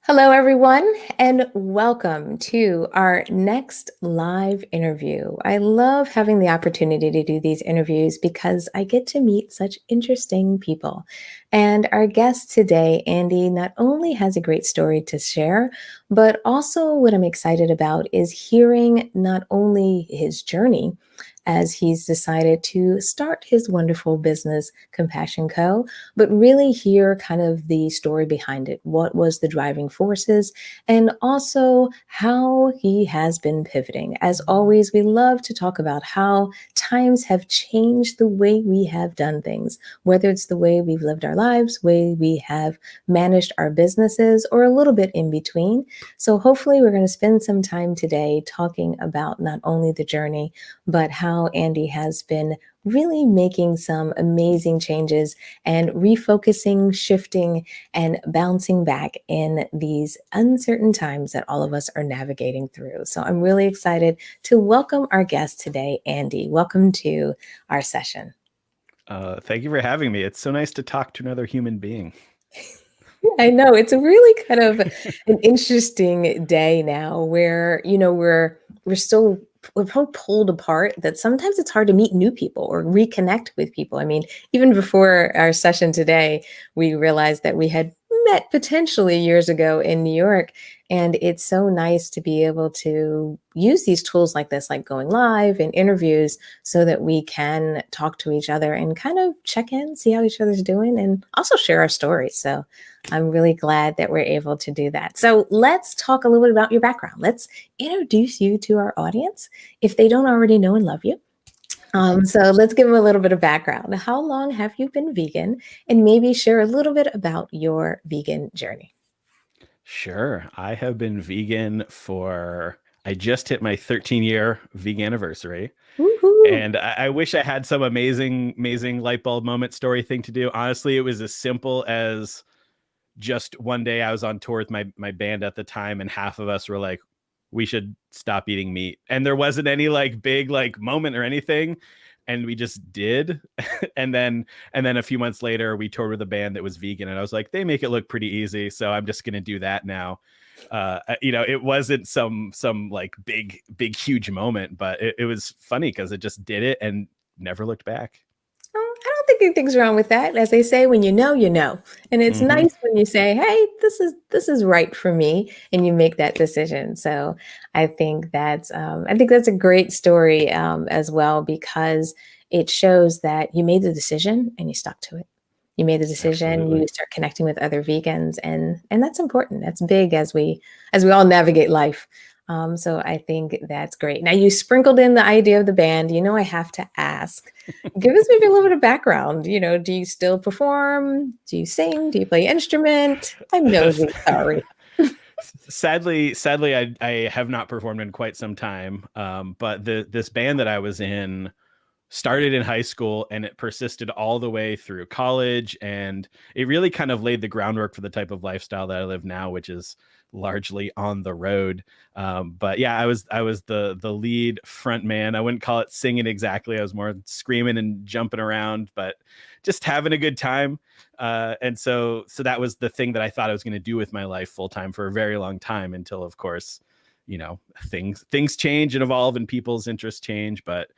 Hello, everyone, and welcome to our next live interview. I love having the opportunity to do these interviews because I get to meet such interesting people. And our guest today, Andy, not only has a great story to share, but also what I'm excited about is hearing not only his journey as he's decided to start his wonderful business, Compassion Co., but really hear kind of the story behind it. What was the driving forces, and also how he has been pivoting. As always, we love to talk about how times have changed the way we have done things, whether it's the way we've lived our lives, way we have managed our businesses, or a little bit in between. So hopefully we're going to spend some time today talking about not only the journey, but how Andy has been really making some amazing changes and refocusing, shifting, and bouncing back in these uncertain times that all of us are navigating through. So I'm really excited to welcome our guest today, Andy. Welcome to our session. Thank you for having me. It's so nice to talk to another human being. I know it's a really kind of an interesting day now where, we're still we're so pulled apart that sometimes it's hard to meet new people or reconnect with people. I mean, even before our session today, we realized that we had met potentially years ago in New York. And it's so nice to be able to use these tools like this, like going live and interviews, so that we can talk to each other and kind of check in, see how each other's doing, and also share our stories. So I'm really glad that we're able to do that. So let's talk a little bit about your background. Let's introduce you to our audience if they don't already know and love you. So let's give them a little bit of background. How long have you been vegan? And maybe share a little bit about your vegan journey. Sure. I have been vegan I just hit my 13-year vegan anniversary. Woohoo! And I wish I had some amazing light bulb moment story thing to do. Honestly, it was as simple as just one day I was on tour with my band at the time, and half of us were like, we should stop eating meat. And there wasn't any big moment or anything. And we just did. and then a few months later, we toured with a band that was vegan. And I was like, they make it look pretty easy. So I'm just gonna do that now. It wasn't some huge moment, but it was funny because it just did it and never looked back. Oh, I don't think anything's wrong with that. As they say, when you know, you know. And it's Mm-hmm. nice when you say, "Hey, this is right for me," and you make that decision. So I think that's a great story as well, because it shows that you made the decision and you stuck to it. You made the decision. Absolutely. You start connecting with other vegans, and that's important. That's big as we all navigate life. So I think that's great. Now you sprinkled in the idea of the band. I have to ask. Give us maybe a little bit of background. Do you still perform? Do you sing? Do you play instrument? I'm nosy. Sorry. Sadly, I have not performed in quite some time. But this band that I was in started in high school, and it persisted all the way through college, and it really kind of laid the groundwork for the type of lifestyle that I live now, which is largely on the road. But yeah, I was the lead front man. I wouldn't call it singing exactly. I was more screaming and jumping around, but just having a good time. And so that was the thing that I thought I was going to do with my life full time for a very long time, until, of course, things change and evolve and people's interests change. But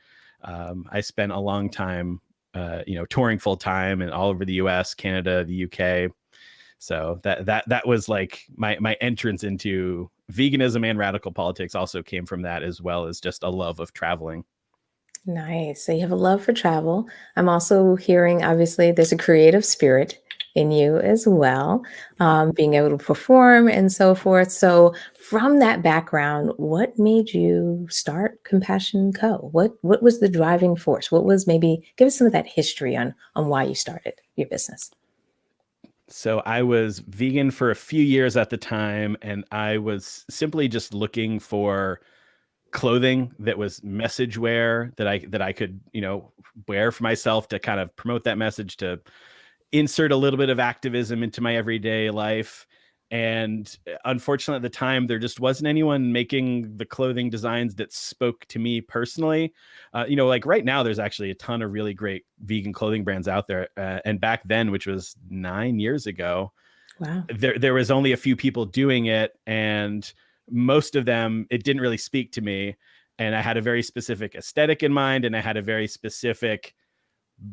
I spent a long time, touring full time and all over the U.S., Canada, the U.K. So that was like my entrance into veganism, and radical politics also came from that, as well as just a love of traveling. Nice. So you have a love for travel. I'm also hearing, obviously, there's a creative spirit in you as well, being able to perform and so forth. So, from that background, what made you start Compassion Co? What was the driving force? What was, maybe give us some of that history on why you started your business. So I was vegan for a few years at the time, and I was simply just looking for clothing that was message wear that I could, wear for myself to kind of promote that message, to insert a little bit of activism into my everyday life. And unfortunately, at the time, there just wasn't anyone making the clothing designs that spoke to me personally. Like right now, there's actually a ton of really great vegan clothing brands out there. And back then, which was 9 years ago, Wow. there was only a few people doing it, and most of them, it didn't really speak to me. And I had a very specific aesthetic in mind, and I had a very specific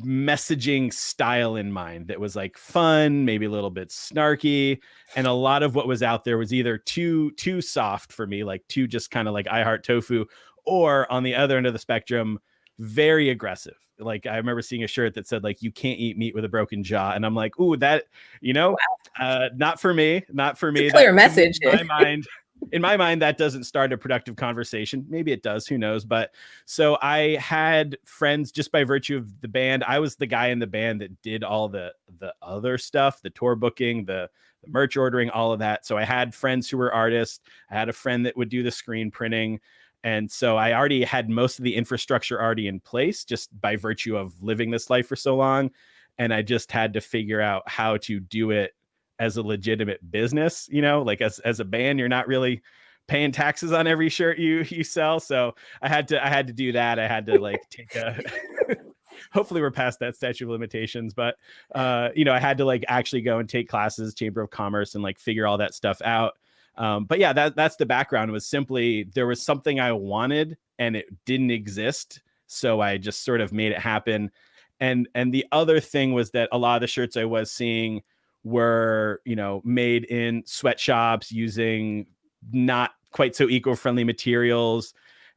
messaging style in mind that was like fun, maybe a little bit snarky. And a lot of what was out there was either too soft for me, like too just kind of like I heart tofu, or on the other end of the spectrum, very aggressive. Like I remember seeing a shirt that said like, you can't eat meat with a broken jaw. And I'm like, ooh, that, not for me, not for me. It's a clear That, to me, message. in my mind, that doesn't start a productive conversation. Maybe it does, who knows? But so I had friends just by virtue of the band. I was the guy in the band that did all the other stuff, the tour booking, the merch ordering, all of that. So I had friends who were artists. I had a friend that would do the screen printing. And so I already had most of the infrastructure already in place just by virtue of living this life for so long. And I just had to figure out how to do it as a legitimate business. Like as a band, you're not really paying taxes on every shirt you sell. So I had to do that. I had to like take a hopefully we're past that statute of limitations, but I had to like actually go and take classes, Chamber of Commerce, and like figure all that stuff out. But yeah, that's the background. Was simply there was something I wanted and it didn't exist, so I just sort of made it happen. And the other thing was that a lot of the shirts I was seeing were made in sweatshops using not quite so eco-friendly materials,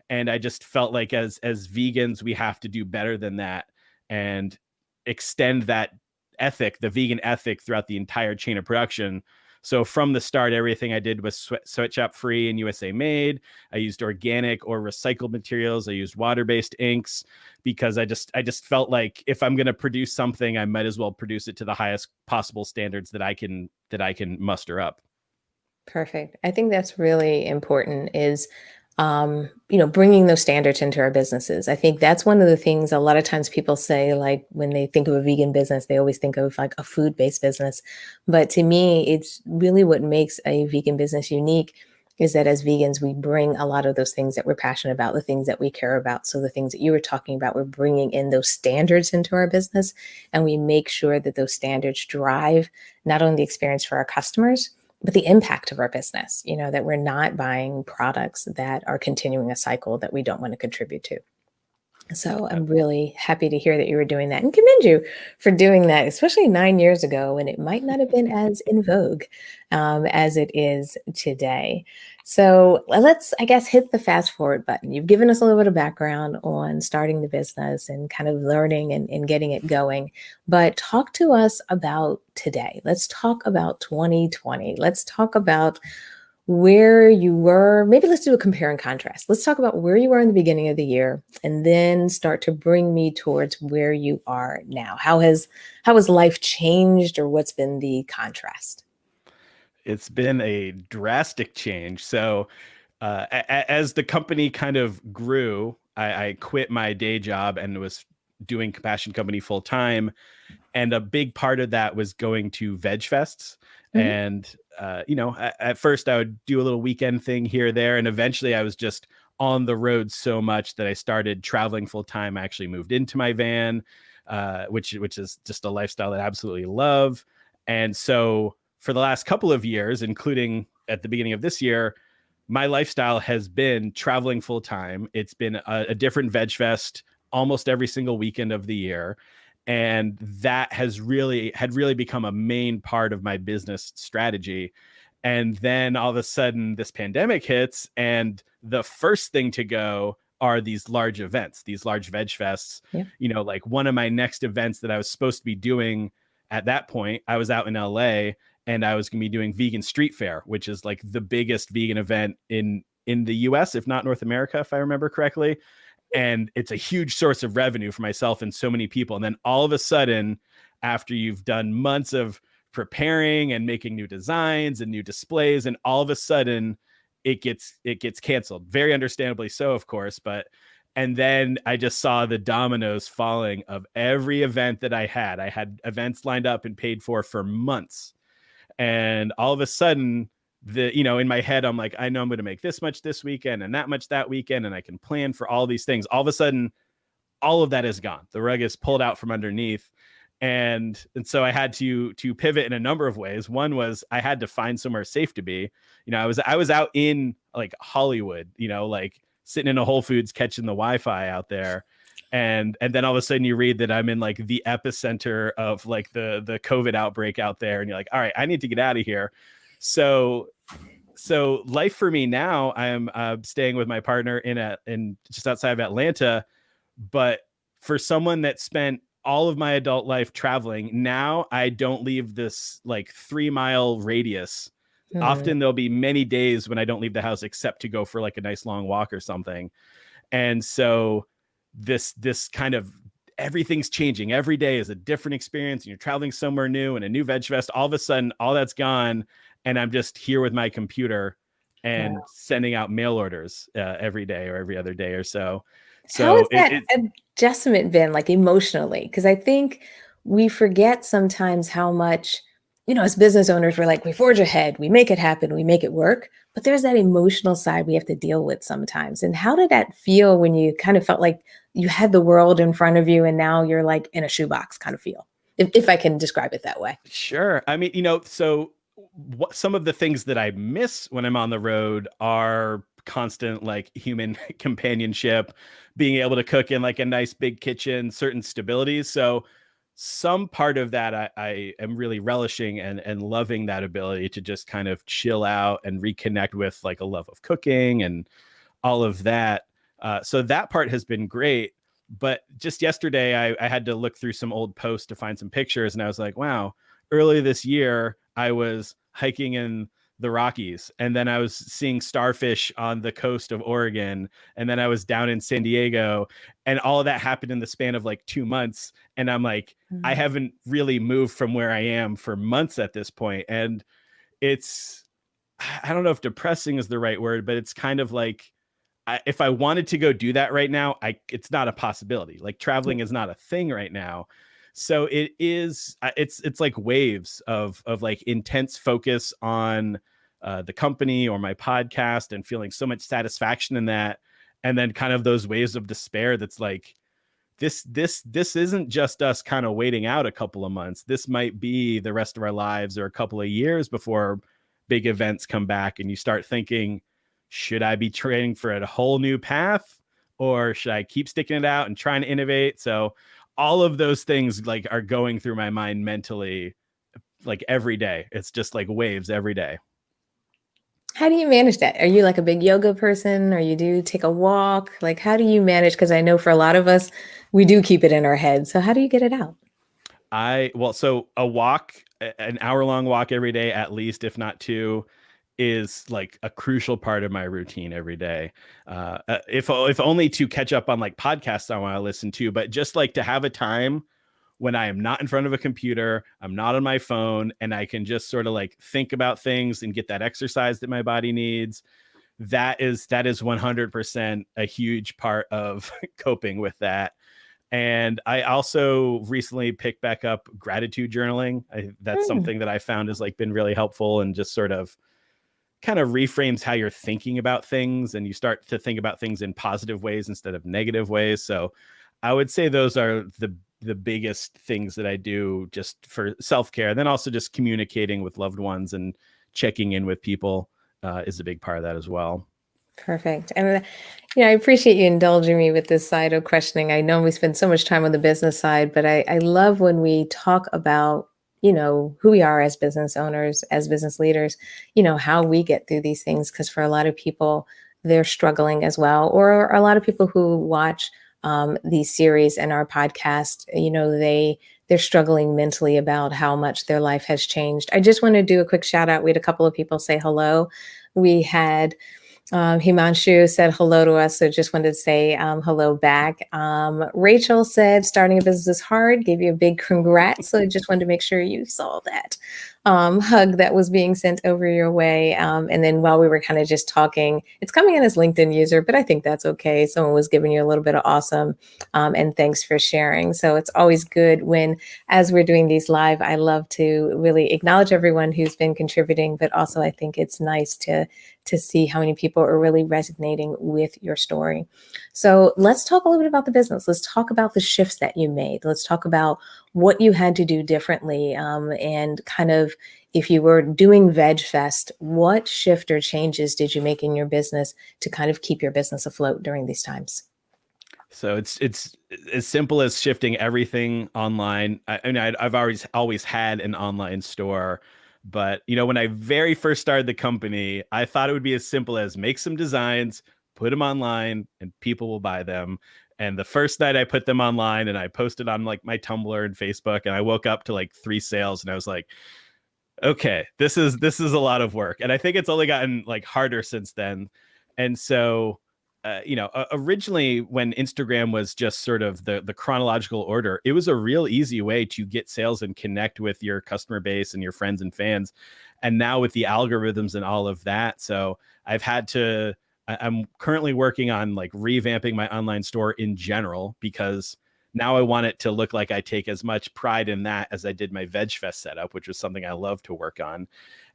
and I just felt like as vegans we have to do better than that and extend that ethic, the vegan ethic, throughout the entire chain of production. So from the start, everything I did was sweatshop free and USA made. I used organic or recycled materials. I used water-based inks because I just felt like if I'm going to produce something, I might as well produce it to the highest possible standards that I can muster up. Perfect. I think that's really important is, bringing those standards into our businesses. I think that's one of the things a lot of times people say, like when they think of a vegan business, they always think of like a food-based business. But to me, it's really what makes a vegan business unique is that as vegans, we bring a lot of those things that we're passionate about, the things that we care about. So the things that you were talking about, we're bringing in those standards into our business, and we make sure that those standards drive not only the experience for our customers, but the impact of our business, that we're not buying products that are continuing a cycle that we don't want to contribute to. So I'm really happy to hear that you were doing that and commend you for doing that, especially 9 years ago when it might not have been as in vogue as it is today. So let's, I guess, hit the fast forward button. You've given us a little bit of background on starting the business and kind of learning and getting it going. But talk to us about today. Let's talk about 2020. Let's talk about where you were. Maybe let's do a compare and contrast. Let's talk about where you were in the beginning of the year and then start to bring me towards where you are now. How has life changed, or what's been the contrast? It's been a drastic change. So as the company kind of grew, I quit my day job and was doing Compassion Company full time. And a big part of that was going to veg fests. Mhm. And, at first I would do a little weekend thing here or there. And eventually I was just on the road so much that I started traveling full time. I actually moved into my van, which is just a lifestyle that I absolutely love. And so for the last couple of years, including at the beginning of this year, my lifestyle has been traveling full time. It's been a different veg fest almost every single weekend of the year. And that had really become a main part of my business strategy. And then all of a sudden this pandemic hits, and the first thing to go are these large events, these large veg fests. Yeah. Like one of my next events that I was supposed to be doing at that point, I was out in LA and I was going to be doing Vegan Street Fair, which is like the biggest vegan event in the US, if not North America, if I remember correctly. And it's a huge source of revenue for myself and so many people. And then all of a sudden, after you've done months of preparing and making new designs and new displays, and all of a sudden it gets canceled, very understandably so, of course. And then I just saw the dominoes falling of every event that I had events lined up and paid for months. And all of a sudden, in my head, I'm like, I know I'm going to make this much this weekend and that much that weekend, and I can plan for all these things. All of a sudden, all of that is gone. The rug is pulled out from underneath. And so I had to pivot in a number of ways. One was I had to find somewhere safe to be. I was out in like Hollywood, like sitting in a Whole Foods catching the Wi-Fi out there. And then all of a sudden you read that I'm in like the epicenter of like the COVID outbreak out there, and you're like, all right, I need to get out of here. So life for me now, I'm staying with my partner in just outside of Atlanta. But for someone that spent all of my adult life traveling, now I don't leave this like 3-mile radius. Often there'll be many days when I don't leave the house except to go for like a nice long walk or something. And so this kind of everything's changing. Every day is a different experience, and you're traveling somewhere new and a new veg fest. All of a sudden, all that's gone, and I'm just here with my computer and sending out mail orders every day or every other day or so. How has that adjustment been, like, emotionally? Because I think we forget sometimes how much, as business owners, we're like, we forge ahead, we make it happen, we make it work. But there's that emotional side we have to deal with sometimes. And how did that feel when you kind of felt like you had the world in front of you and now you're like in a shoebox kind of feel, if I can describe it that way? Sure. I mean, so some of the things that I miss when I'm on the road are constant like human companionship, being able to cook in like a nice big kitchen, certain stabilities. So some part of that I am really relishing and loving that ability to just kind of chill out and reconnect with like a love of cooking and all of that. So that part has been great. But just yesterday, I had to look through some old posts to find some pictures. And I was like, wow, earlier this year, I was hiking in the Rockies, and then I was seeing starfish on the coast of Oregon, and then I was down in San Diego, and all of that happened in the span of like 2 months. And I'm like, I haven't really moved from where I am for months at this point. And I don't know if depressing is the right word, but it's kind of like, if I wanted to go do that right now, it's not a possibility. Like traveling is not a thing right now. So it's like waves of like intense focus on the company or my podcast and feeling so much satisfaction in that. And then kind of those waves of despair. That's like, this isn't just us kind of waiting out a couple of months. This might be the rest of our lives or a couple of years before big events come back. And you start thinking, should I be training for a whole new path, or should I keep sticking it out and trying to innovate? So all of those things like are going through my mind mentally, like every day. It's just like waves every day. How do you manage that? Are you like a big yoga person, or you do take a walk? Like, how do you manage? Because I know for a lot of us, we do keep it in our head. So how do you get it out? So a walk, an hour-long walk every day, at least, if not two, is like a crucial part of my routine every day. If only to catch up on like podcasts I want to listen to, but just like to have a time when I am not in front of a computer, I'm not on my phone, and I can just sort of like think about things and get that exercise that my body needs. That is 100% a huge part of coping with that. And I also recently picked back up gratitude journaling. That's something that I found has like been really helpful, and just sort of kind of reframes how you're thinking about things, and you start to think about things in positive ways instead of negative ways. So I would say those are the biggest things that I do just for self-care. Then also just communicating with loved ones and checking in with people is a big part of that as well. Perfect. And, I appreciate you indulging me with this side of questioning. I know we spend so much time on the business side, but I love when we talk about, who we are as business owners, as business leaders, how we get through these things. Because for a lot of people, they're struggling as well. Or a lot of people who watch these series and our podcast, they're struggling mentally about how much their life has changed. I just want to do a quick shout out. We had a couple of people say hello. We had Himanshu said hello to us, so just wanted to say hello back. Rachel said starting a business is hard, gave you a big congrats, so just wanted to make sure you saw that hug that was being sent over your way. And then while we were kind of just talking, it's coming in as LinkedIn user, but I think that's okay. Someone was giving you a little bit of awesome, and thanks for sharing. So it's always good when, as we're doing these live, I love to really acknowledge everyone who's been contributing, but also I think it's nice to see how many people are really resonating with your story. So let's talk a little bit about the business. Let's talk about the shifts that you made. Let's talk about what you had to do differently, and kind of if you were doing Veg Fest, what shift or changes did you make in your business to kind of keep your business afloat during these times? So it's as simple as shifting everything online. I've always had an online store, but when I very first started the company, I thought it would be as simple as make some designs, put them online, and people will buy them. And the first night I put them online and I posted on like my Tumblr and Facebook, and I woke up to like 3 sales, and I was like, okay, this is a lot of work. And I think it's only gotten like harder since then. And so originally when Instagram was just sort of the chronological order, it was a real easy way to get sales and connect with your customer base and your friends and fans. And now with the algorithms and all of that, so I've had to I'm currently working on like revamping my online store in general, because now I want it to look like I take as much pride in that as I did my Veg Fest setup, which was something I love to work on.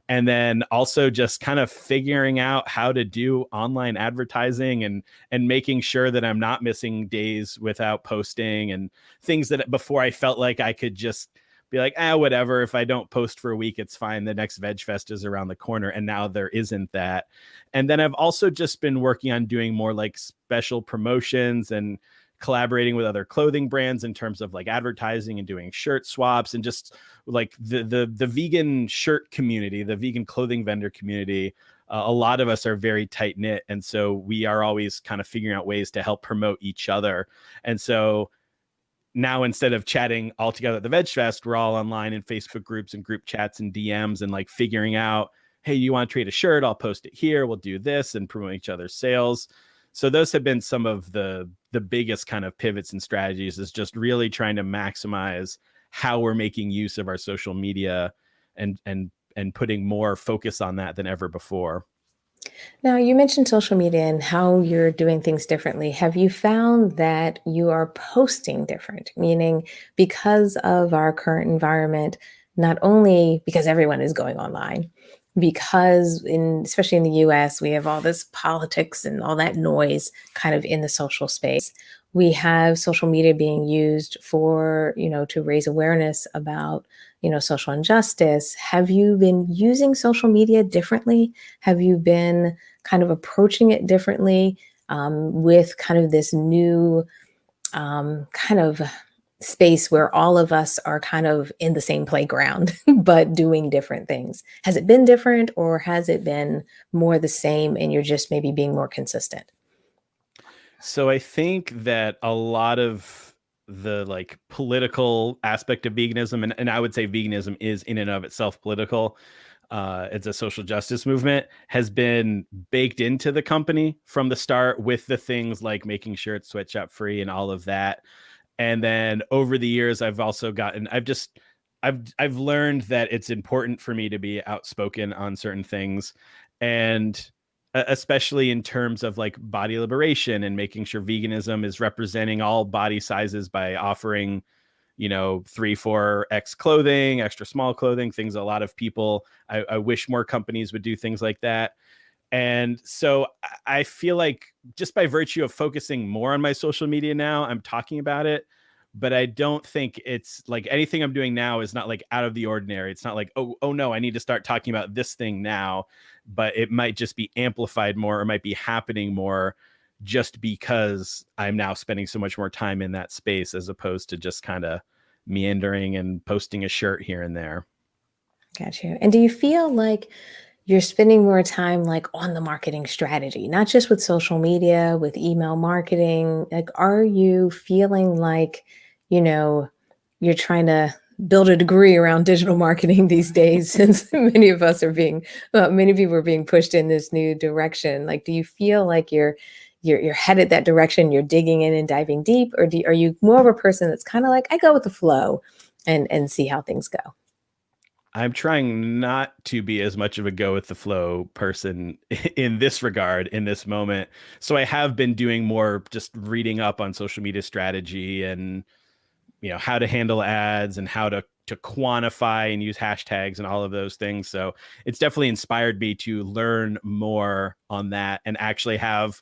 And then also just kind of figuring out how to do online advertising and making sure that I'm not missing days without posting, and things that before I felt like I could just be like, whatever, if I don't post for a week, it's fine. The next Veg Fest is around the corner. And now there isn't that. And then I've also just been working on doing more like special promotions and collaborating with other clothing brands in terms of like advertising and doing shirt swaps, and just like the vegan shirt community, the vegan clothing vendor community. A lot of us are very tight knit, and so we are always kind of figuring out ways to help promote each other. And so now, instead of chatting all together at the Veg Fest, we're all online in Facebook groups and group chats and DMs, and like figuring out, hey, you want to trade a shirt? I'll post it here. We'll do this, and promote each other's sales. So those have been some of the biggest kind of pivots and strategies, is just really trying to maximize how we're making use of our social media, and putting more focus on that than ever before. Now, you mentioned social media and how you're doing things differently. Have you found that you are posting different? Meaning, because of our current environment, not only because everyone is going online, because especially in the US, we have all this politics and all that noise kind of in the social space. We have social media being used for, to raise awareness about, social injustice. Have you been using social media differently? Have you been kind of approaching it differently, with kind of this new kind of space where all of us are kind of in the same playground, but doing different things? Has it been different, or has it been more the same and you're just maybe being more consistent? So I think that a lot of the like political aspect of veganism, and I would say veganism is in and of itself political. It's a social justice movement, has been baked into the company from the start, with the things like making sure it's sweatshop free and all of that. And then over the years, I've learned that it's important for me to be outspoken on certain things, and especially in terms of like body liberation, and making sure veganism is representing all body sizes by offering 3-4x clothing, extra small clothing, things a lot of people, I wish more companies would do things like that. And so I feel like just by virtue of focusing more on my social media now, I'm talking about it. But I don't think it's like anything I'm doing now is not like out of the ordinary. It's not like, oh no, I need to start talking about this thing now. But it might just be amplified more, or might be happening more, just because I'm now spending so much more time in that space, as opposed to just kind of meandering and posting a shirt here and there. Got you. And do you feel like you're spending more time like on the marketing strategy, not just with social media, with email marketing? Like, are you feeling like, you know, you're trying to build a degree around digital marketing these days, since many people are being pushed in this new direction? Like, do you feel like you're headed that direction, you're digging in and diving deep, or are you more of a person that's kind of like, I go with the flow and see how things go? I'm trying not to be as much of a go with the flow person in this regard, in this moment. So I have been doing more just reading up on social media strategy, and how to handle ads, and how to quantify and use hashtags and all of those things. So it's definitely inspired me to learn more on that, and actually have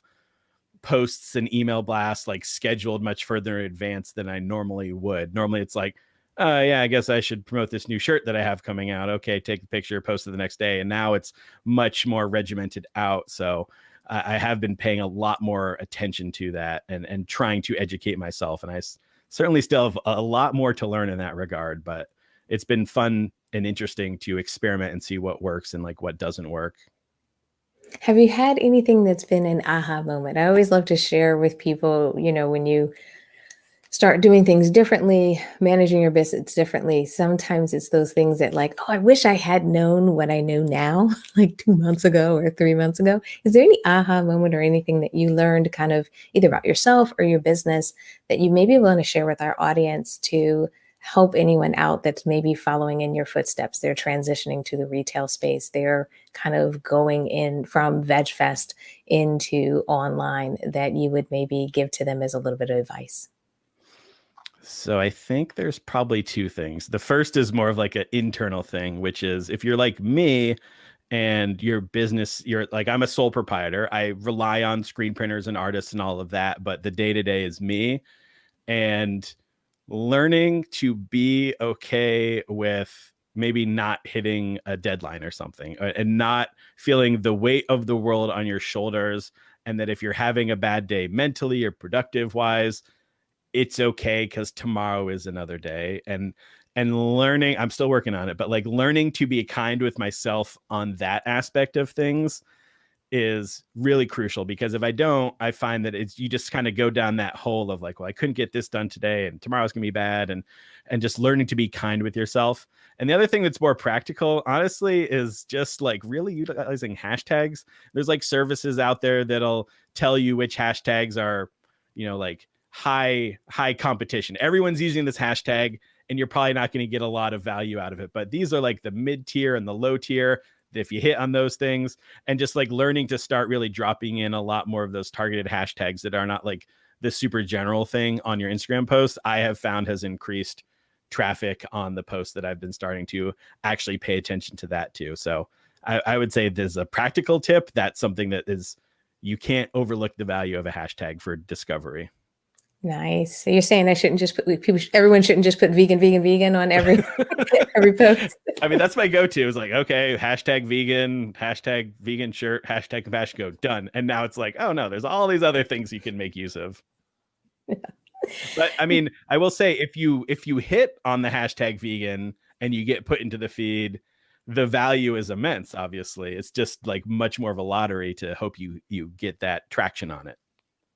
posts and email blasts like scheduled much further in advance than I normally would. Normally it's like, yeah, I guess I should promote this new shirt that I have coming out. Okay, take the picture, post it the next day. And now it's much more regimented out. So I have been paying a lot more attention to that and trying to educate myself. And certainly still have a lot more to learn in that regard, but it's been fun and interesting to experiment and see what works and like what doesn't work. Have you had anything that's been an aha moment? I always love to share with people, when you start doing things differently, managing your business differently. Sometimes it's those things that like, oh, I wish I had known what I know now, like 2 months ago or 3 months ago. Is there any aha moment or anything that you learned kind of either about yourself or your business that you maybe want to share with our audience to help anyone out that's maybe following in your footsteps? They're transitioning to the retail space. They're kind of going in from VegFest into online that you would maybe give to them as a little bit of advice. So I think there's probably two things. The first is more of like an internal thing, which is if you're like me and your business, you're like, I'm a sole proprietor. I rely on screen printers and artists and all of that, but the day to day is me. And learning to be okay with maybe not hitting a deadline or something, and not feeling the weight of the world on your shoulders. And that if you're having a bad day mentally or productive wise, it's okay because tomorrow is another day. And learning, I'm still working on it, but like learning to be kind with myself on that aspect of things is really crucial, because if I don't, I find that you just kind of go down that hole of like, well, I couldn't get this done today and tomorrow's gonna be bad, and just learning to be kind with yourself. And the other thing that's more practical, honestly, is just like really utilizing hashtags. There's like services out there that'll tell you which hashtags are, like high competition. Everyone's using this hashtag and you're probably not going to get a lot of value out of it. But these are like the mid tier and the low tier. If you hit on those things, and just like learning to start really dropping in a lot more of those targeted hashtags that are not like the super general thing on your Instagram posts, I have found has increased traffic on the posts that I've been starting to actually pay attention to that too. So I would say there's a practical tip. That's something that is, you can't overlook the value of a hashtag for discovery. Nice. So you're saying I shouldn't just put everyone shouldn't just put vegan, vegan, vegan on every every post. I mean, that's my go-to. It's like, okay, hashtag vegan shirt, hashtag CompassionCo, done. And now it's like, oh no, there's all these other things you can make use of. But I mean, I will say if you hit on the hashtag vegan and you get put into the feed, the value is immense. Obviously, it's just like much more of a lottery to hope you get that traction on it.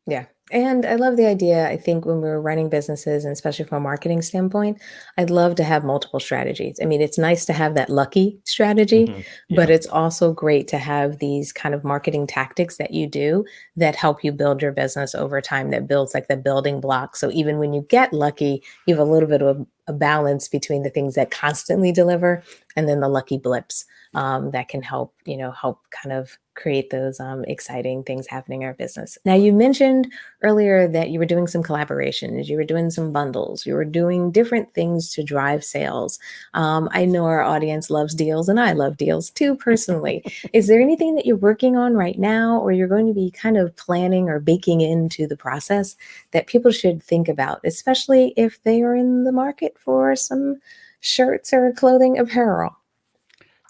Yeah. And I love the idea. I think when we're running businesses, and especially from a marketing standpoint, I'd love to have multiple strategies. I mean, it's nice to have that lucky strategy, but Yeah. it's also great to have these kind of marketing tactics that you do that help you build your business over time, that builds like the building blocks. So even when you get lucky, you have a little bit of a balance between the things that constantly deliver and then the lucky blips that can help, help kind of create those exciting things happening in our business. Now, you mentioned earlier that you were doing some collaborations, you were doing some bundles, you were doing different things to drive sales. I know our audience loves deals, and I love deals too, personally. Is there anything that you're working on right now, or you're going to be kind of planning or baking into the process that people should think about, especially if they are in the market for some shirts or clothing apparel?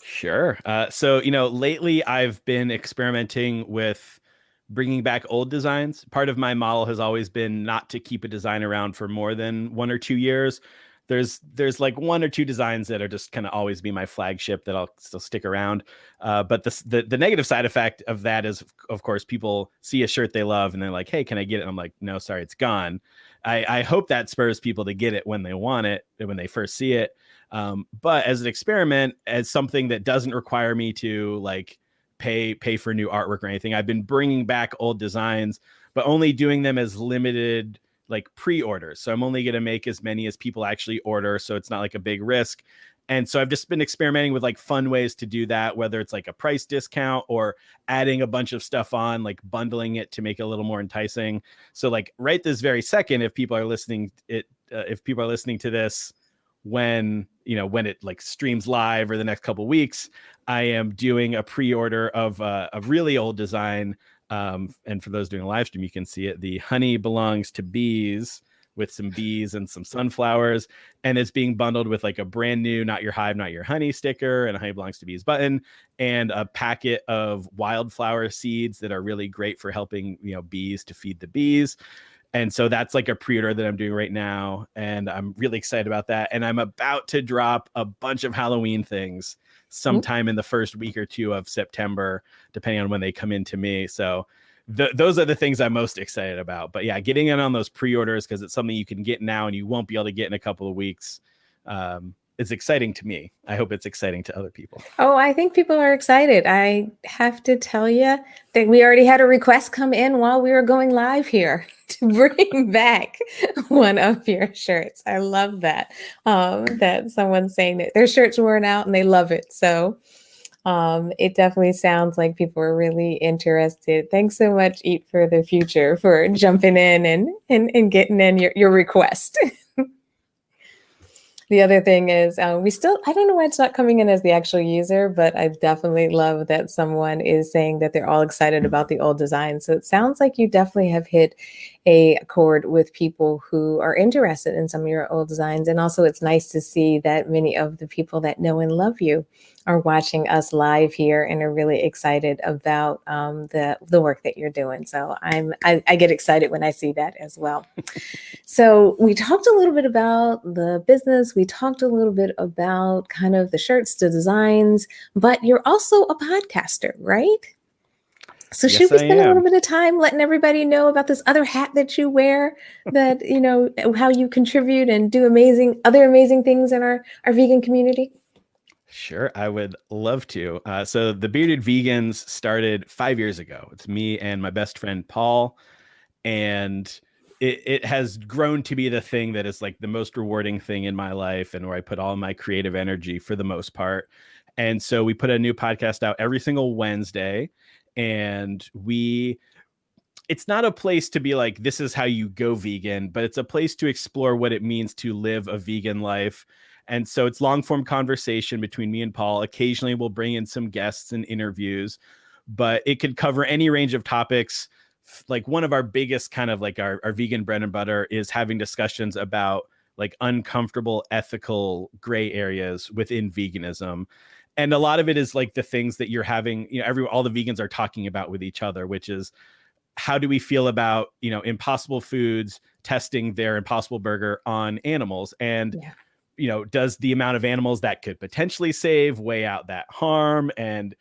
Sure. So, lately I've been experimenting with bringing back old designs. Part of my model has always been not to keep a design around for more than 1 or 2 years. There's like one or two designs that are just kind of always be my flagship that I'll still stick around. But the negative side effect of that is, of course, people see a shirt they love and they're like, "Hey, can I get it?" And I'm like, "No, sorry, it's gone." I hope that spurs people to get it when they want it, when they first see it. But as an experiment, as something that doesn't require me to like pay for new artwork or anything, I've been bringing back old designs, but only doing them as limited like pre-orders. So I'm only going to make as many as people actually order, so it's not like a big risk. And so I've just been experimenting with like fun ways to do that, whether it's like a price discount or adding a bunch of stuff on, like bundling it to make it a little more enticing. So like right this very second, if people are listening to this when it like streams live or the next couple weeks, I am doing a pre-order of a really old design. And for those doing a live stream, you can see it. The Honey Belongs to Bees with some bees and some sunflowers. And it's being bundled with like a brand new Not Your Hive, Not Your Honey sticker and a Honey Belongs to Bees button and a packet of wildflower seeds that are really great for helping, bees to feed the bees. And so that's like a pre-order that I'm doing right now. And I'm really excited about that. And I'm about to drop a bunch of Halloween things sometime in the first week or two of September, depending on when they come into me. So those are the things I'm most excited about. But yeah, getting in on those pre-orders, because it's something you can get now and you won't be able to get in a couple of weeks. It's exciting to me. I hope it's exciting to other people. Oh, I think people are excited. I have to tell you that we already had a request come in while we were going live here to bring back one of your shirts. I love that. That someone's saying that their shirt's worn out and they love it. So it definitely sounds like people are really interested. Thanks so much, Eat for the Future, for jumping in and getting in your request. The other thing is I don't know why it's not coming in as the actual user, but I definitely love that someone is saying that they're all excited about the old design. So it sounds like you definitely have hit a chord with people who are interested in some of your old designs. And also it's nice to see that many of the people that know and love you are watching us live here and are really excited about the work that you're doing. So I get excited when I see that as well. So we talked a little bit about the business. We talked a little bit about kind of the shirts, the designs, but you're also a podcaster, right? So Yes, should we spend I a little am. bit of time letting everybody know about this other hat that you wear, that, how you contribute and do other amazing things in our vegan community? Sure, I would love to. So the Bearded Vegans started 5 years ago. It's me and my best friend, Paul. And it has grown to be the thing that is like the most rewarding thing in my life and where I put all my creative energy for the most part. And so we put a new podcast out every single Wednesday. And it's not a place to be like, this is how you go vegan, but it's a place to explore what it means to live a vegan life. And so it's long form conversation between me and Paul. Occasionally we'll bring in some guests and interviews, but it could cover any range of topics. Like one of our biggest kind of like our vegan bread and butter is having discussions about like uncomfortable ethical gray areas within veganism. And a lot of it is like the things that you're having, all the vegans are talking about with each other, which is, how do we feel about, Impossible Foods testing their Impossible Burger on animals? And, does the amount of animals that could potentially save weigh out that harm? And,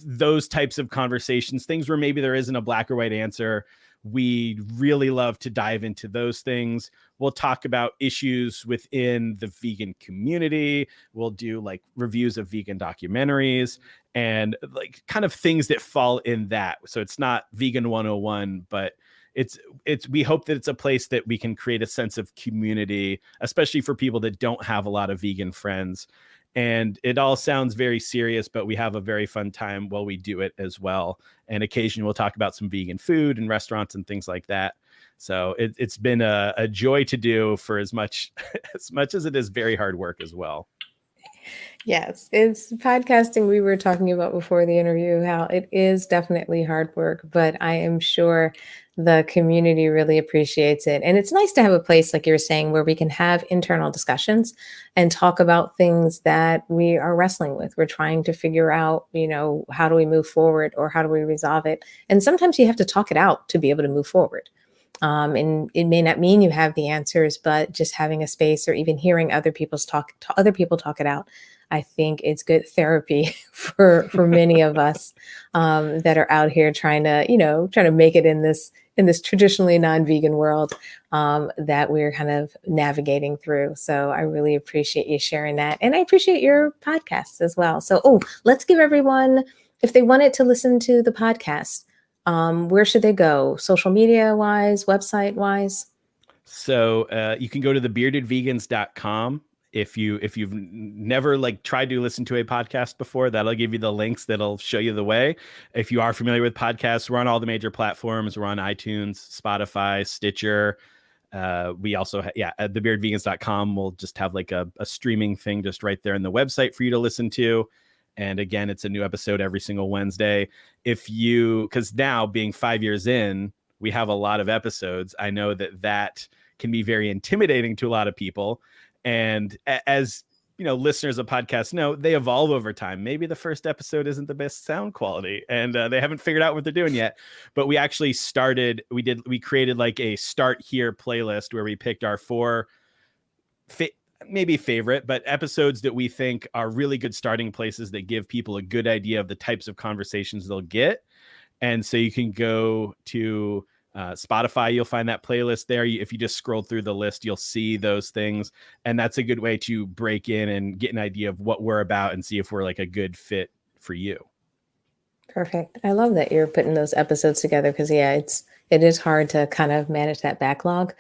those types of conversations, things where maybe there isn't a black or white answer. We really love to dive into those things. We'll talk about issues within the vegan community. We'll do like reviews of vegan documentaries and like kind of things that fall in that. So it's not vegan 101, but we hope that it's a place that we can create a sense of community, especially for people that don't have a lot of vegan friends. And it all sounds very serious, but we have a very fun time while we do it as well. And occasionally we'll talk about some vegan food and restaurants and things like that. So it's been a joy to do for as much as it is very hard work as well. Yes, it's podcasting. We were talking about before the interview how it is definitely hard work, but I am sure the community really appreciates it. And it's nice to have a place, like you were saying, where we can have internal discussions and talk about things that we are wrestling with. We're trying to figure out, how do we move forward or how do we resolve it? And sometimes you have to talk it out to be able to move forward. And it may not mean you have the answers, but just having a space or even hearing other people talk it out, I think it's good therapy for many of us that are out here trying to make it in this traditionally non-vegan world that we're kind of navigating through. So I really appreciate you sharing that, and I appreciate your podcasts as well. So let's give everyone, if they wanted to listen to the podcast, where should they go? Social media wise, website wise? So you can go to thebeardedvegans.com. If you've never like tried to listen to a podcast before, that'll give you the links that'll show you the way. If you are familiar with podcasts, we're on all the major platforms. We're on iTunes, Spotify, Stitcher. We also at thebeardedvegans.com, we'll just have like a streaming thing just right there in the website for you to listen to. And again, it's a new episode every single Wednesday. Because now being 5 years in, we have a lot of episodes. I know that can be very intimidating to a lot of people. And as listeners of podcasts know, they evolve over time. Maybe the first episode isn't the best sound quality, and they haven't figured out what they're doing yet. But we actually we created like a start here playlist where we picked our 4 maybe favorite, but episodes that we think are really good starting places that give people a good idea of the types of conversations they'll get. And so you can go to Spotify, you'll find that playlist there. If you just scroll through the list, you'll see those things. And that's a good way to break in and get an idea of what we're about and see if we're like a good fit for you. Perfect. I love that you're putting those episodes together because, it is hard to kind of manage that backlog.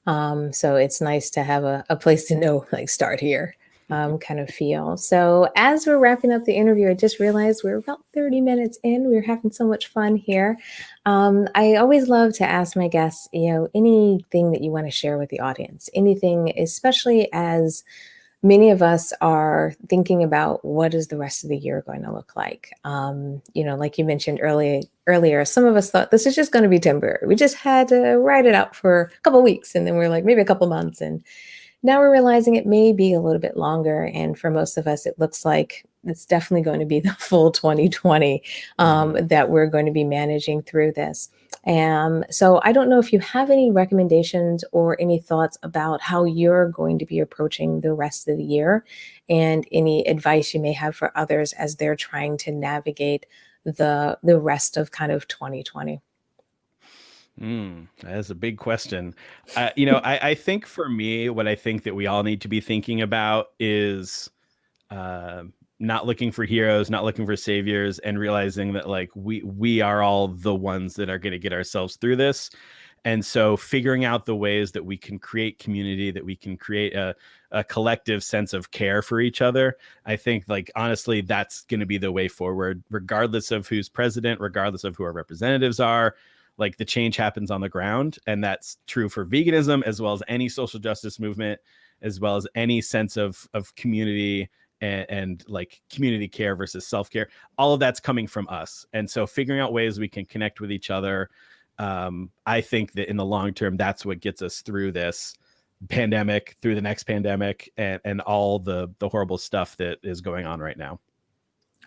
So it's nice to have a place to know, like, start here. Kind of feel. So as we're wrapping up the interview, I just realized we're about 30 minutes in. We're having so much fun here. I always love to ask my guests, anything that you want to share with the audience, anything, especially as many of us are thinking about what is the rest of the year going to look like. Like you mentioned earlier, some of us thought this is just going to be temporary. We just had to ride it out for a couple of weeks, and then we're like, maybe a couple months. And now we're realizing it may be a little bit longer. And for most of us, it looks like it's definitely going to be the full 2020 that we're going to be managing through this. So I don't know if you have any recommendations or any thoughts about how you're going to be approaching the rest of the year, and any advice you may have for others as they're trying to navigate the rest of kind of 2020. That is a big question. I think for me, what I think that we all need to be thinking about is not looking for heroes, not looking for saviors, and realizing that like we are all the ones that are going to get ourselves through this. And so figuring out the ways that we can create community, that we can create a collective sense of care for each other. I think, like, honestly, that's going to be the way forward, regardless of who's president, regardless of who our representatives are. Like, the change happens on the ground, and that's true for veganism as well as any social justice movement, as well as any sense of community and like community care versus self-care. All of that's coming from us. And so figuring out ways we can connect with each other. I think that in the long term, that's what gets us through this pandemic, through the next pandemic, and all the horrible stuff that is going on right now.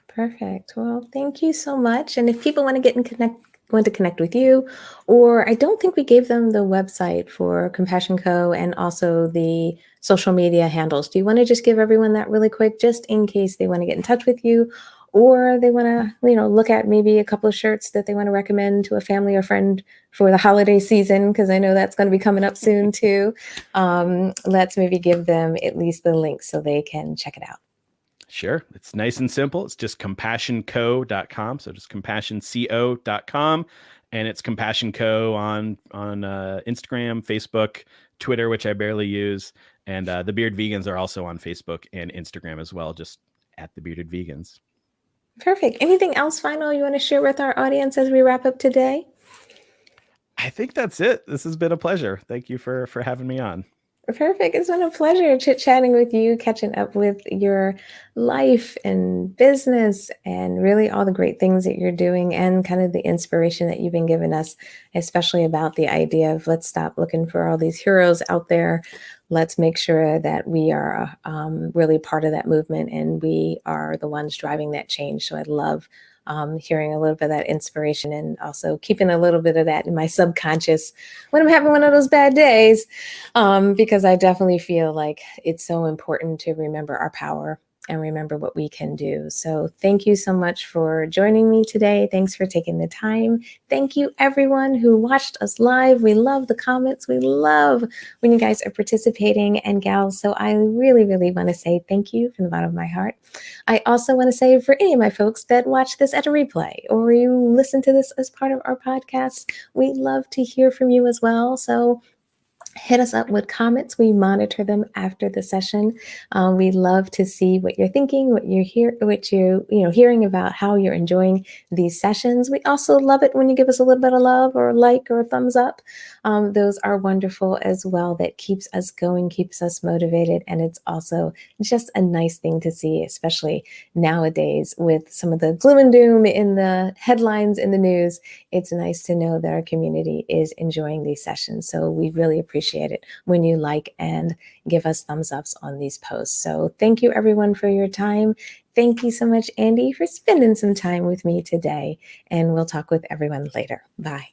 Perfect. Well, thank you so much. And if people want to connect with you, or I don't think we gave them the website for CompassionCo and also the social media handles. Do you want to just give everyone that really quick, just in case they want to get in touch with you, or they want to, look at maybe a couple of shirts that they want to recommend to a family or friend for the holiday season, because I know that's going to be coming up soon too. Let's maybe give them at least the link so they can check it out. Sure. It's nice and simple. It's just CompassionCo.com. So just CompassionCo.com. And it's CompassionCo on Instagram, Facebook, Twitter, which I barely use. And the Bearded Vegans are also on Facebook and Instagram as well, just at the Bearded Vegans. Perfect. Anything else final you want to share with our audience as we wrap up today? I think that's it. This has been a pleasure. Thank you for having me on. Perfect. It's been a pleasure chit-chatting with you, catching up with your life and business and really all the great things that you're doing, and kind of the inspiration that you've been giving us, especially about the idea of let's stop looking for all these heroes out there. Let's make sure that we are really part of that movement, and we are the ones driving that change. So I love hearing a little bit of that inspiration, and also keeping a little bit of that in my subconscious when I'm having one of those bad days, because I definitely feel like it's so important to remember our power and remember what we can do. So thank you so much for joining me today. Thanks for taking the time. Thank you everyone who watched us live. We love the comments. We love when you guys are participating, and gals. So I really, really want to say thank you from the bottom of my heart. I also want to say, for any of my folks that watch this at a replay, or you listen to this as part of our podcast, we love to hear from you as well. So hit us up with comments. We monitor them after the session. We love to see what you're thinking, what you're hearing about, how you're enjoying these sessions. We also love it when you give us a little bit of love, or a like, or a thumbs up. Those are wonderful as well. That keeps us going, keeps us motivated, and it's also just a nice thing to see, especially nowadays with some of the gloom and doom in the headlines in the news. It's nice to know that our community is enjoying these sessions. So we really appreciate appreciate it when you like and give us thumbs ups on these posts. So thank you everyone for your time. Thank you so much, Andy, for spending some time with me today. And we'll talk with everyone later. Bye.